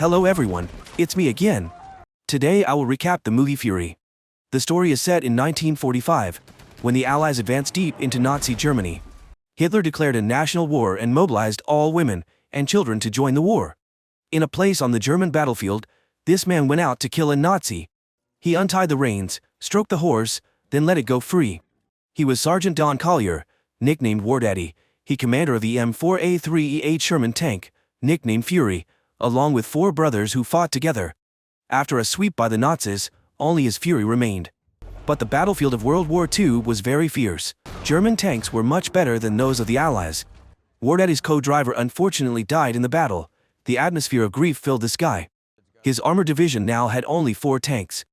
Hello everyone, it's me again. Today I will recap the movie Fury. The story is set in 1945, when the Allies advanced deep into Nazi Germany. Hitler declared a national war and mobilized all women and children to join the war. In a place on the German battlefield, this man went out to kill a Nazi. He untied the reins, stroked the horse, then let it go free. He was Sergeant Don Collier, nicknamed Wardaddy. He commander of the M4A3E8 Sherman tank, nicknamed Fury, along with 4 brothers who fought together. After a sweep by the Nazis, only his Fury remained. But the battlefield of World War II was very fierce. German tanks were much better than those of the Allies. Wardaddy's co-driver unfortunately died in the battle. The atmosphere of grief filled the sky. His armored division now had only 4 tanks.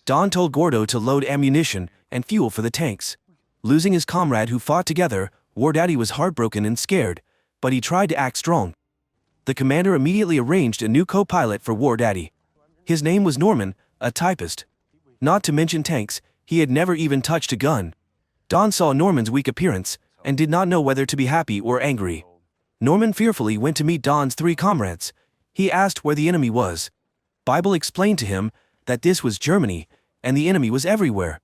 Don told Gordo to load ammunition and fuel for the tanks. Losing his comrade who fought together, Wardaddy was heartbroken and scared, but he tried to act strong. The commander immediately arranged a new co-pilot for Wardaddy. His name was Norman, a typist. Not to mention tanks, he had never even touched a gun. Don saw Norman's weak appearance and did not know whether to be happy or angry. Norman fearfully went to meet Don's 3 comrades. He asked where the enemy was. Bible explained to him that this was Germany and the enemy was everywhere.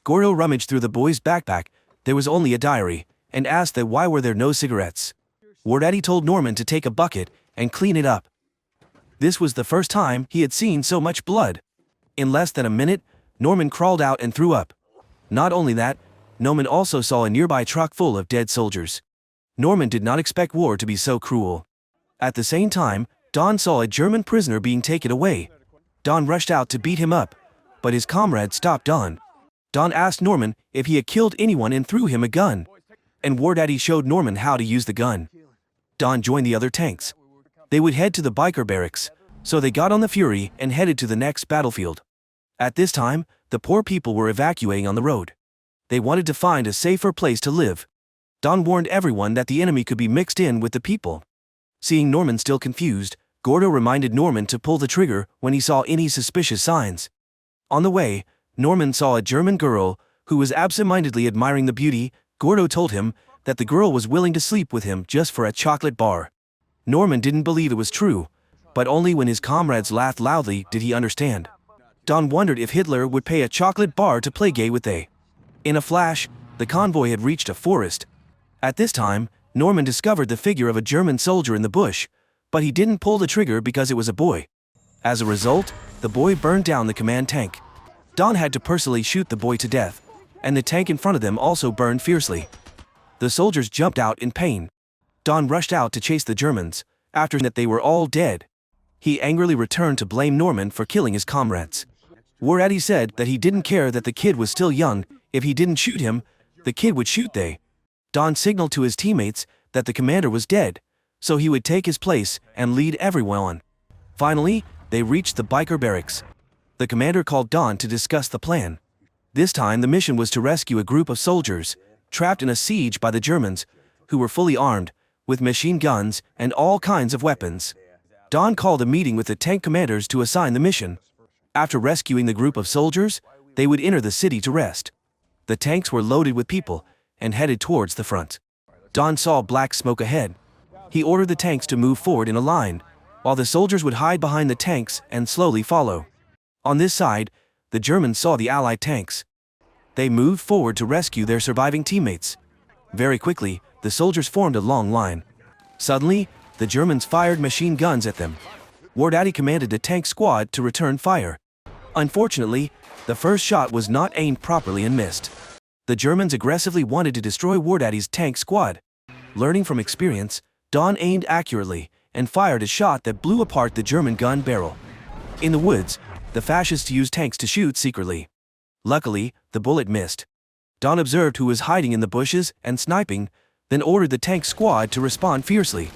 Gordo rummaged through the boy's backpack. There was only a diary, and asked that why were there no cigarettes. Wardaddy told Norman to take a bucket and clean it up. This was the first time he had seen so much blood. In less than a minute, Norman crawled out and threw up. Not only that, Norman also saw a nearby truck full of dead soldiers. Norman did not expect war to be so cruel. At the same time, Don saw a German prisoner being taken away. Don rushed out to beat him up, but his comrade stopped Don. Don asked Norman if he had killed anyone and threw him a gun. And Wardaddy showed Norman how to use the gun. Don joined the other tanks. They would head to the biker barracks, so they got on the Fury and headed to the next battlefield. At this time, the poor people were evacuating on the road. They wanted to find a safer place to live. Don warned everyone that the enemy could be mixed in with the people. Seeing Norman still confused, Gordo reminded Norman to pull the trigger when he saw any suspicious signs. On the way, Norman saw a German girl who was absent-mindedly admiring the beauty. Gordo told him that the girl was willing to sleep with him just for a chocolate bar. Norman didn't believe it was true, but only when his comrades laughed loudly did he understand. Don wondered if Hitler would pay a chocolate bar to play gay with they. In a flash, the convoy had reached a forest. At this time, Norman discovered the figure of a German soldier in the bush, but he didn't pull the trigger because it was a boy. As a result, the boy burned down the command tank. Don had to personally shoot the boy to death, and the tank in front of them also burned fiercely. The soldiers jumped out in pain. Don rushed out to chase the Germans. After that they were all dead. He angrily returned to blame Norman for killing his comrades. Wardaddy said that he didn't care that the kid was still young. If he didn't shoot him, the kid would shoot they. Don signaled to his teammates that the commander was dead, so he would take his place and lead everyone on. Finally, they reached the biker barracks. The commander called Don to discuss the plan. This time the mission was to rescue a group of soldiers, trapped in a siege by the Germans, who were fully armed, with machine guns and all kinds of weapons. Don called a meeting with the tank commanders to assign the mission. After rescuing the group of soldiers, they would enter the city to rest. The tanks were loaded with people and headed towards the front. Don saw black smoke ahead. He ordered the tanks to move forward in a line, while the soldiers would hide behind the tanks and slowly follow. On this side, the Germans saw the Allied tanks. They moved forward to rescue their surviving teammates. Very quickly, the soldiers formed a long line. Suddenly, the Germans fired machine guns at them. Wardaddy commanded the tank squad to return fire. Unfortunately, the first shot was not aimed properly and missed. The Germans aggressively wanted to destroy Wardaddy's tank squad. Learning from experience, Don aimed accurately and fired a shot that blew apart the German gun barrel. In the woods, the fascists used tanks to shoot secretly. Luckily, the bullet missed. Don observed who was hiding in the bushes and sniping, then ordered the tank squad to respond fiercely.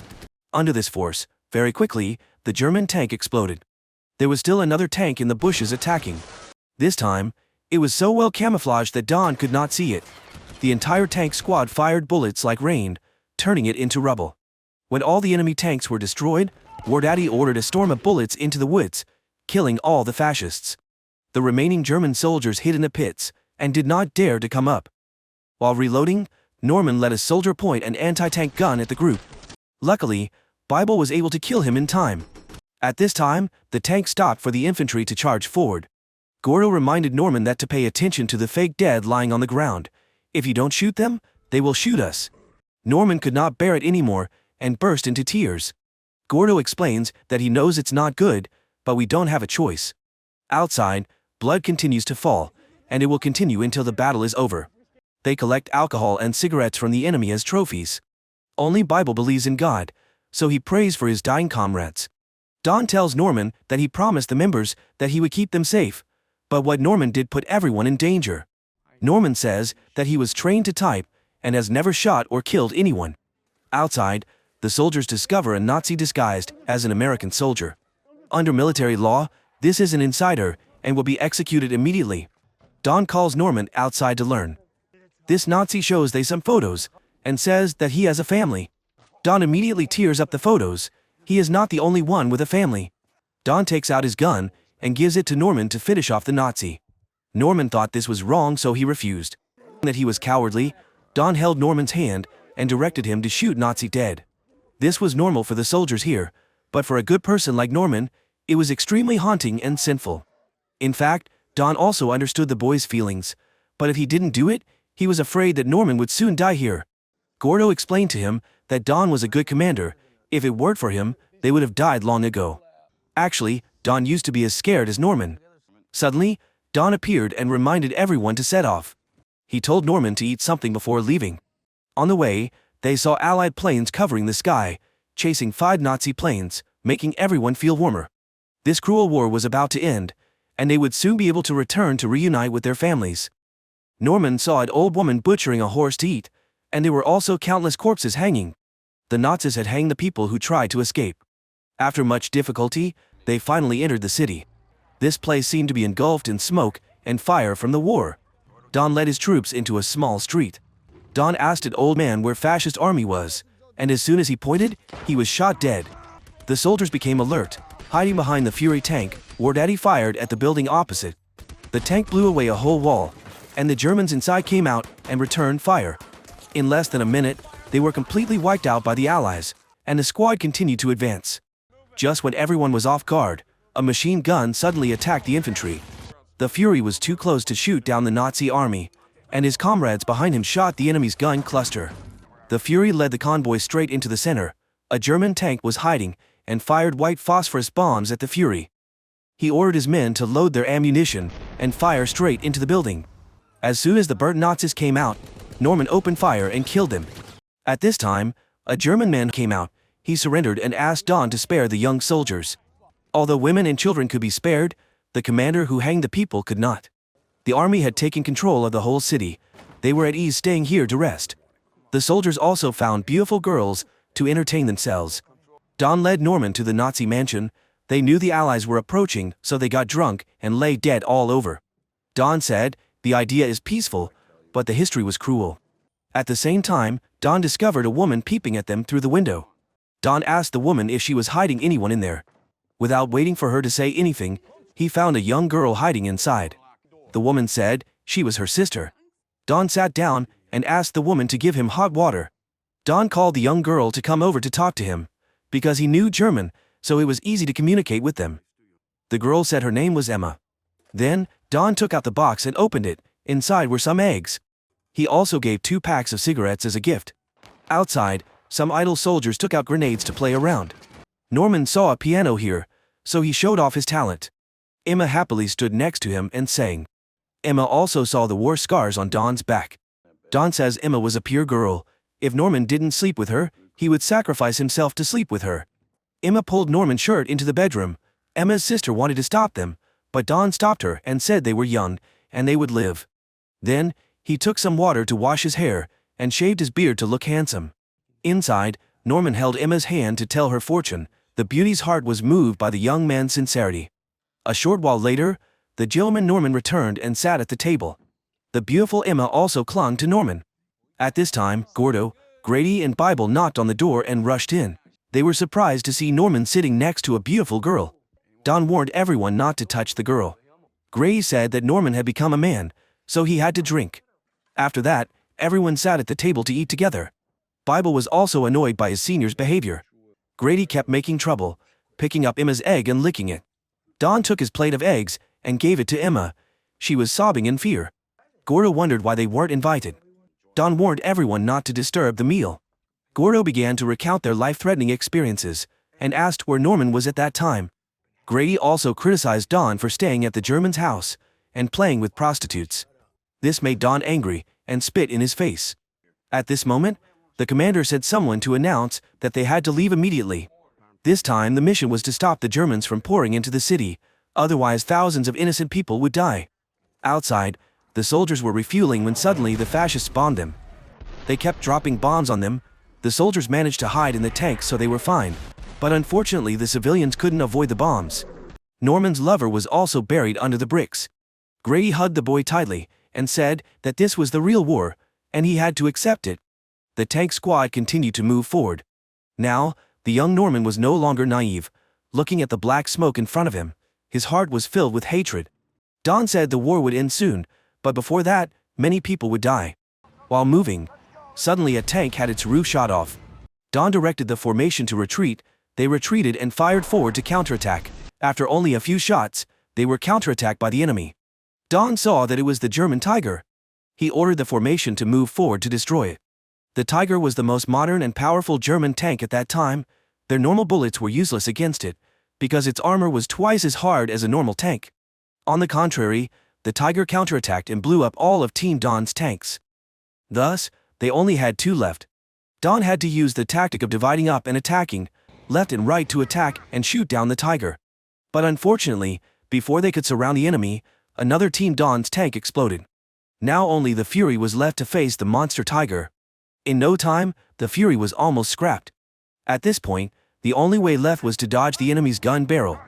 Under this force, very quickly, the German tank exploded. There was still another tank in the bushes attacking. This time, it was so well camouflaged that Don could not see it. The entire tank squad fired bullets like rain, turning it into rubble. When all the enemy tanks were destroyed, Wardaddy ordered a storm of bullets into the woods, killing all the fascists. The remaining German soldiers hid in the pits and did not dare to come up. While reloading, Norman let a soldier point an anti-tank gun at the group. Luckily, Bible was able to kill him in time. At this time, the tank stopped for the infantry to charge forward. Gordo reminded Norman that to pay attention to the fake dead lying on the ground. If you don't shoot them, they will shoot us. Norman could not bear it anymore and burst into tears. Gordo explains that he knows it's not good, but we don't have a choice. Outside, blood continues to fall, and it will continue until the battle is over. They collect alcohol and cigarettes from the enemy as trophies. Only Bible believes in God, so he prays for his dying comrades. Don tells Norman that he promised the members that he would keep them safe, but what Norman did put everyone in danger. Norman says that he was trained to type and has never shot or killed anyone. Outside, the soldiers discover a Nazi disguised as an American soldier. Under military law, this is an insider and will be executed immediately. Don calls Norman outside to learn. This Nazi shows they some photos and says that he has a family. Don immediately tears up the photos. He is not the only one with a family. Don takes out his gun and gives it to Norman to finish off the Nazi. Norman thought this was wrong, so he refused. That he was cowardly, Don held Norman's hand and directed him to shoot Nazi dead. This was normal for the soldiers here, but for a good person like Norman, it was extremely haunting and sinful. In fact, Don also understood the boy's feelings, but if he didn't do it, he was afraid that Norman would soon die here. Gordo explained to him that Don was a good commander. If it weren't for him, they would have died long ago. Actually, Don used to be as scared as Norman. Suddenly, Don appeared and reminded everyone to set off. He told Norman to eat something before leaving. On the way, they saw Allied planes covering the sky, chasing 5 Nazi planes, making everyone feel warmer. This cruel war was about to end, and they would soon be able to return to reunite with their families. Norman saw an old woman butchering a horse to eat, and there were also countless corpses hanging. The Nazis had hanged the people who tried to escape. After much difficulty, they finally entered the city. This place seemed to be engulfed in smoke and fire from the war. Don led his troops into a small street. Don asked an old man where fascist army was, and as soon as he pointed, he was shot dead. The soldiers became alert. Hiding behind the Fury tank, Wardaddy fired at the building opposite. The tank blew away a whole wall, and the Germans inside came out and returned fire. In less than a minute, they were completely wiped out by the Allies, and the squad continued to advance. Just when everyone was off guard, a machine gun suddenly attacked the infantry. The Fury was too close to shoot down the Nazi army, and his comrades behind him shot the enemy's gun cluster. The Fury led the convoy straight into the center. A German tank was hiding and fired white phosphorus bombs at the Fury. He ordered his men to load their ammunition and fire straight into the building. As soon as the burnt Nazis came out, Norman opened fire and killed them. At this time, a German man came out. He surrendered and asked Don to spare the young soldiers. Although women and children could be spared, the commander who hanged the people could not. The army had taken control of the whole city. They were at ease staying here to rest. The soldiers also found beautiful girls to entertain themselves. Don led Norman to the Nazi mansion. They knew the Allies were approaching, so they got drunk and lay dead all over. Don said, "The idea is peaceful, but the history was cruel." At the same time, Don discovered a woman peeping at them through the window. Don asked the woman if she was hiding anyone in there. Without waiting for her to say anything, he found a young girl hiding inside. The woman said she was her sister. Don sat down and asked the woman to give him hot water. Don called the young girl to come over to talk to him. Because he knew German, so it was easy to communicate with them. The girl said her name was Emma. Then, Don took out the box and opened it. Inside were some eggs. He also gave 2 packs of cigarettes as a gift. Outside, some idle soldiers took out grenades to play around. Norman saw a piano here, so he showed off his talent. Emma happily stood next to him and sang. Emma also saw the war scars on Don's back. Don says Emma was a pure girl. If Norman didn't sleep with her, he would sacrifice himself to sleep with her. Emma pulled Norman's shirt into the bedroom. Emma's sister wanted to stop them, but Don stopped her and said they were young, and they would live. Then, he took some water to wash his hair, and shaved his beard to look handsome. Inside, Norman held Emma's hand to tell her fortune. The beauty's heart was moved by the young man's sincerity. A short while later, the gentleman Norman returned and sat at the table. The beautiful Emma also clung to Norman. At this time, Gordo, Grady and Bible knocked on the door and rushed in. They were surprised to see Norman sitting next to a beautiful girl. Don warned everyone not to touch the girl. Grady said that Norman had become a man, so he had to drink. After that, everyone sat at the table to eat together. Bible was also annoyed by his senior's behavior. Grady kept making trouble. picking up Emma's egg and licking it. Don took his plate of eggs and gave it to Emma. She was sobbing in fear. Gordo wondered why they weren't invited. Don warned everyone not to disturb the meal. Gordo began to recount their life-threatening experiences and asked where Norman was at that time. Grady also criticized Don for staying at the German's house and playing with prostitutes. This made Don angry and spit in his face. At this moment, the commander said someone to announce that they had to leave immediately. This time the mission was to stop the Germans from pouring into the city, otherwise thousands of innocent people would die. Outside, the soldiers were refueling when suddenly the fascists bombed them. They kept dropping bombs on them. The soldiers managed to hide in the tanks so they were fine, but unfortunately the civilians couldn't avoid the bombs. Norman's lover was also buried under the bricks. Grady hugged the boy tightly and said that this was the real war, and he had to accept it. The tank squad continued to move forward. Now, the young Norman was no longer naive. Looking at the black smoke in front of him, his heart was filled with hatred. Don said the war would end soon, but before that, many people would die. While moving, suddenly a tank had its roof shot off. Don directed the formation to retreat. They retreated and fired forward to counterattack. After only a few shots, they were counterattacked by the enemy. Don saw that it was the German Tiger. He ordered the formation to move forward to destroy it. The Tiger was the most modern and powerful German tank at that time. Their normal bullets were useless against it, because its armor was twice as hard as a normal tank. On the contrary, the Tiger counterattacked and blew up all of Team Don's tanks. Thus, they only had 2 left. Don had to use the tactic of dividing up and attacking, left and right to attack and shoot down the Tiger. But unfortunately, before they could surround the enemy, another Team Don's tank exploded. Now only the Fury was left to face the monster Tiger. In no time, the Fury was almost scrapped. At this point, the only way left was to dodge the enemy's gun barrel.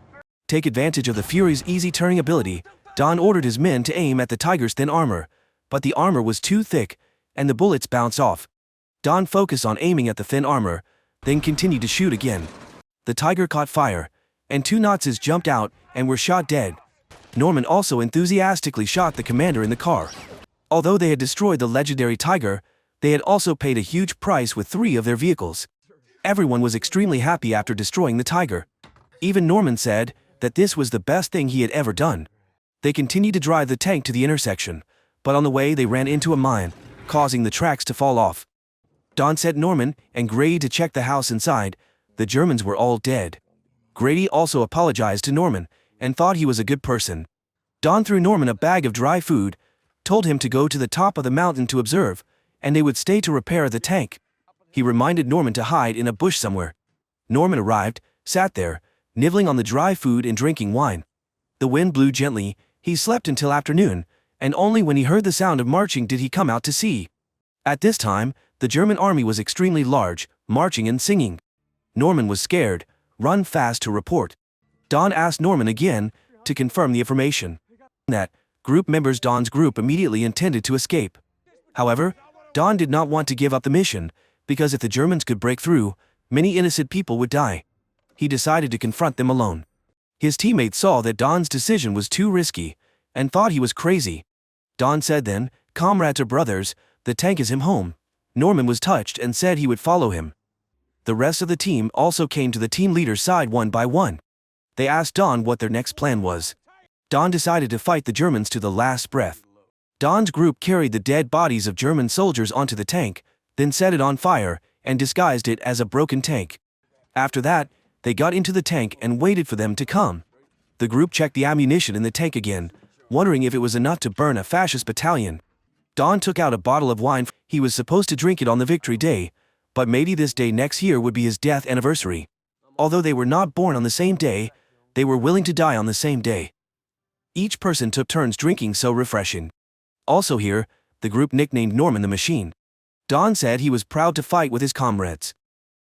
Take advantage of the Fury's easy turning ability, Don ordered his men to aim at the Tiger's thin armor, but the armor was too thick, and the bullets bounced off. Don focused on aiming at the thin armor, then continued to shoot again. The Tiger caught fire, and 2 Nazis jumped out and were shot dead. Norman also enthusiastically shot the commander in the car. Although they had destroyed the legendary Tiger, they had also paid a huge price with 3 of their vehicles. Everyone was extremely happy after destroying the Tiger. Even Norman said that this was the best thing he had ever done. They continued to drive the tank to the intersection, but on the way they ran into a mine, causing the tracks to fall off. Don sent Norman and Grady to check the house inside. The Germans were all dead. Grady also apologized to Norman and thought he was a good person. Don threw Norman a bag of dry food, told him to go to the top of the mountain to observe, and they would stay to repair the tank. He reminded Norman to hide in a bush somewhere. Norman arrived, sat there, nibbling on the dry food and drinking wine. The wind blew gently. He slept until afternoon, and only when he heard the sound of marching did he come out to see. At this time, the German army was extremely large, marching and singing. Norman was scared. Run fast to report. Don asked Norman again to confirm the information. That group members Don's group immediately intended to escape. However, Don did not want to give up the mission, because if the Germans could break through, many innocent people would die. He decided to confront them alone. His teammates saw that Don's decision was too risky, and thought he was crazy. Don said then, "Comrades or brothers, the tank is him home." Norman was touched and said he would follow him. The rest of the team also came to the team leader's side one by one. They asked Don what their next plan was. Don decided to fight the Germans to the last breath. Don's group carried the dead bodies of German soldiers onto the tank, then set it on fire, and disguised it as a broken tank. After that, they got into the tank and waited for them to come. The group checked the ammunition in the tank again, wondering if it was enough to burn a fascist battalion. Don took out a bottle of wine. He was supposed to drink it on the victory day, but maybe this day next year would be his death anniversary. Although they were not born on the same day, they were willing to die on the same day. Each person took turns drinking, so refreshing. Also here, the group nicknamed Norman the Machine. Don said he was proud to fight with his comrades.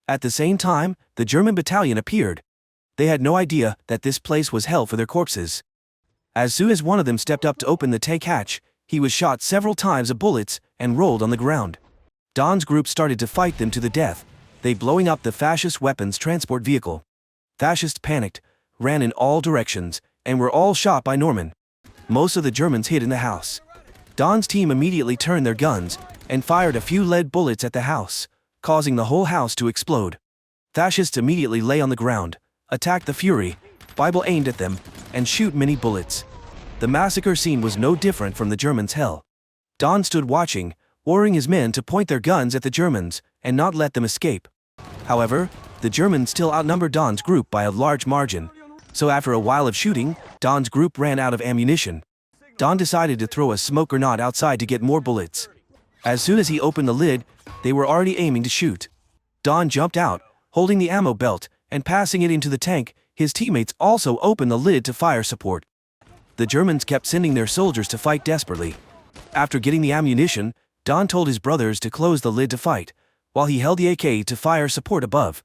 At the same time, the German battalion appeared. They had no idea that this place was hell for their corpses. As soon as one of them stepped up to open the tank hatch, he was shot several times of bullets and rolled on the ground. Don's group started to fight them to the death, they blowing up the fascist weapons transport vehicle. Fascists panicked, ran in all directions, and were all shot by Norman. Most of the Germans hid in the house. Don's team immediately turned their guns and fired a few lead bullets at the house, causing the whole house to explode. Fascists immediately lay on the ground, attacked the Fury. Bible aimed at them and shoot many bullets. The massacre scene was no different from the Germans' hell. Don stood watching, ordering his men to point their guns at the Germans and not let them escape. However, the Germans still outnumbered Don's group by a large margin. So after a while of shooting, Don's group ran out of ammunition. Don decided to throw a smoke grenade outside to get more bullets. As soon as he opened the lid, they were already aiming to shoot. Don jumped out, holding the ammo belt, and passing it into the tank. His teammates also opened the lid to fire support. The Germans kept sending their soldiers to fight desperately. After getting the ammunition, Don told his brothers to close the lid to fight, while he held the AK to fire support above.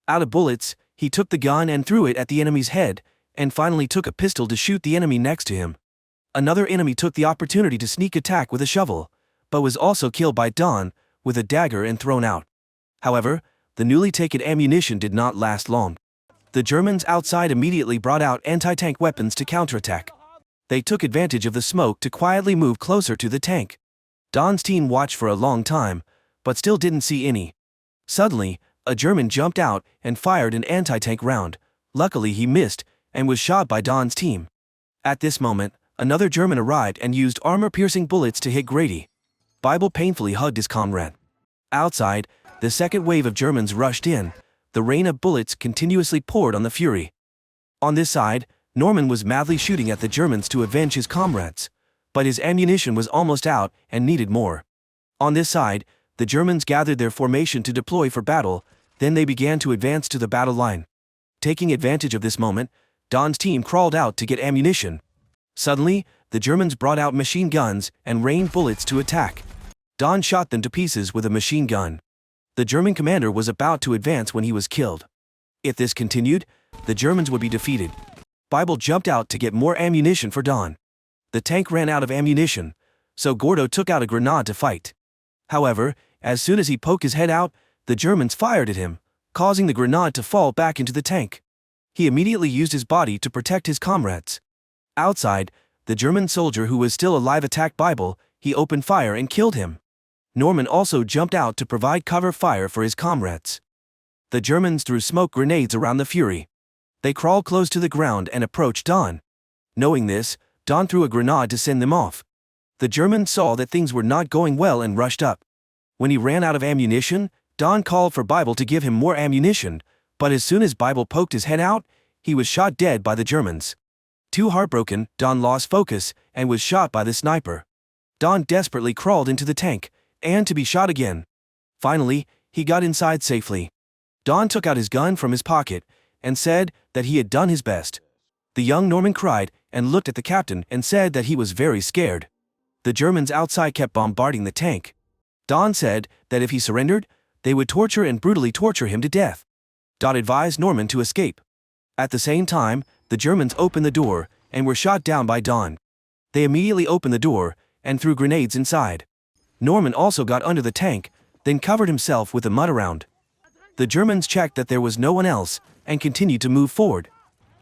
Out of bullets, he took the gun and threw it at the enemy's head, and finally took a pistol to shoot the enemy next to him. Another enemy took the opportunity to sneak attack with a shovel, but was also killed by Don with a dagger and thrown out. However, the newly taken ammunition did not last long. The Germans outside immediately brought out anti-tank weapons to counterattack. They took advantage of the smoke to quietly move closer to the tank. Don's team watched for a long time, but still didn't see any. Suddenly, a German jumped out and fired an anti-tank round. Luckily he missed and was shot by Don's team. At this moment, another German arrived and used armor-piercing bullets to hit Grady. Bible painfully hugged his comrade. Outside, the second wave of Germans rushed in. The rain of bullets continuously poured on the Fury. On this side, Norman was madly shooting at the Germans to avenge his comrades, but his ammunition was almost out and needed more. On this side, the Germans gathered their formation to deploy for battle. Then they began to advance to the battle line. Taking advantage of this moment, Don's team crawled out to get ammunition. Suddenly, the Germans brought out machine guns and rained bullets to attack. Don shot them to pieces with a machine gun. The German commander was about to advance when he was killed. If this continued, the Germans would be defeated. Bible jumped out to get more ammunition for Don. The tank ran out of ammunition, so Gordo took out a grenade to fight. However, as soon as he poked his head out, the Germans fired at him, causing the grenade to fall back into the tank. He immediately used his body to protect his comrades. Outside, the German soldier who was still alive attacked Bible. He opened fire and killed him. Norman also jumped out to provide cover fire for his comrades. The Germans threw smoke grenades around the Fury. They crawled close to the ground and approached Don. Knowing this, Don threw a grenade to send them off. The Germans saw that things were not going well and rushed up. When he ran out of ammunition, Don called for Bible to give him more ammunition, but as soon as Bible poked his head out, he was shot dead by the Germans. Too heartbroken, Don lost focus and was shot by the sniper. Don desperately crawled into the tank, and to be shot again. Finally, he got inside safely. Don took out his gun from his pocket and said that he had done his best. The young Norman cried and looked at the captain and said that he was very scared. The Germans outside kept bombarding the tank. Don said that if he surrendered, they would torture and brutally torture him to death. Don advised Norman to escape. At the same time, the Germans opened the door and were shot down by Don. They immediately opened the door and threw grenades inside. Norman also got under the tank, then covered himself with a mud around. The Germans checked that there was no one else and continued to move forward.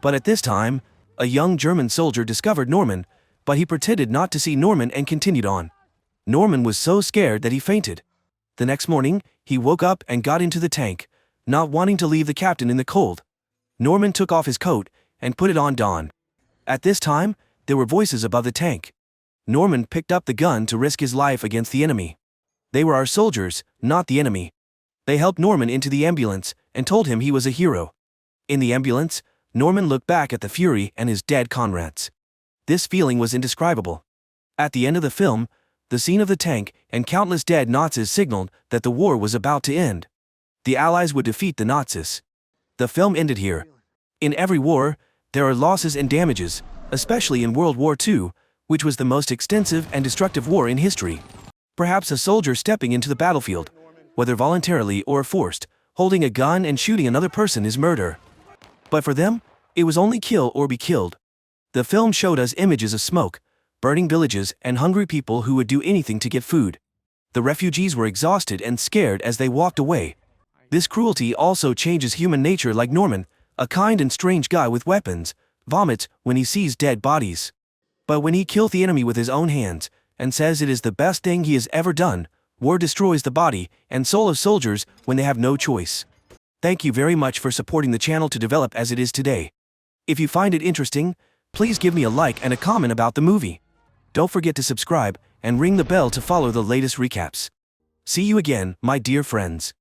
But at this time, a young German soldier discovered Norman, but he pretended not to see Norman and continued on. Norman was so scared that he fainted. The next morning, he woke up and got into the tank, not wanting to leave the captain in the cold. Norman took off his coat and put it on Don. At this time, there were voices above the tank. Norman picked up the gun to risk his life against the enemy. They were our soldiers, not the enemy. They helped Norman into the ambulance and told him he was a hero. In the ambulance, Norman looked back at the Fury and his dead comrades. This feeling was indescribable. At the end of the film, the scene of the tank and countless dead Nazis signaled that the war was about to end. The Allies would defeat the Nazis. The film ended here. In every war, there are losses and damages, especially in World War II, which was the most extensive and destructive war in history. Perhaps a soldier stepping into the battlefield, whether voluntarily or forced, holding a gun and shooting another person is murder. But for them, it was only kill or be killed. The film showed us images of smoke, burning villages and hungry people who would do anything to get food. The refugees were exhausted and scared as they walked away. This cruelty also changes human nature, like Norman, a kind and strange guy with weapons, vomits when he sees dead bodies. But when he kills the enemy with his own hands, and says it is the best thing he has ever done, war destroys the body and soul of soldiers when they have no choice. Thank you very much for supporting the channel to develop as it is today. If you find it interesting, please give me a like and a comment about the movie. Don't forget to subscribe and ring the bell to follow the latest recaps. See you again, my dear friends.